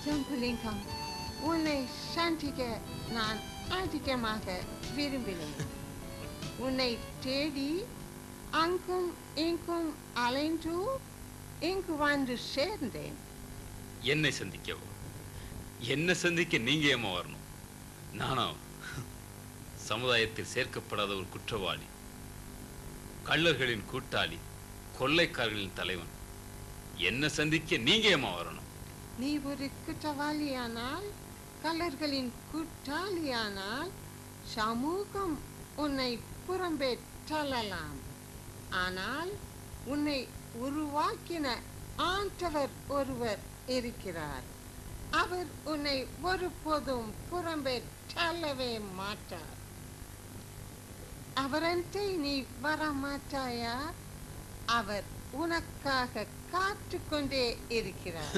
ஜம்புலிங்கம், உன்னை சந்திக்க நான் அதிகமாக விரும்பினேன். உன்னை தேடி அங்கும் இங்கும் அலைந்து இங்கு வந்து சேர்ந்தேன். என்னை சந்திக்கவோ? என்ன சந்திக்க நீங்க ஏமா வரணும்? நானும் சமுதாயத்தில் சேர்க்கப்படாத ஒரு குற்றவாளி, கள்ளர்களின் கூட்டாளி, கொள்ளைக்காரர்களின் தலைவன். என்ன சந்திக்க நீங்க ஏமா வரணும்? நீ ஒரு குற்றவாளியானால், கள்ளர்களின் கூட்டாளியானால் சமூகம் உன்னை புறம்பே தள்ளலாம். ஆனால் உன்னை உருவாக்கின ஆண்டவர் ஒருவர் இருக்கிறார். அவர் உன்னை ஒருபோதும் புறம்பே தள்ளவே மாட்டார். அவரண்டை நீ வரமாட்டாயா? அவர் உனக்காக காத்து கொண்டே இருக்கிறார்.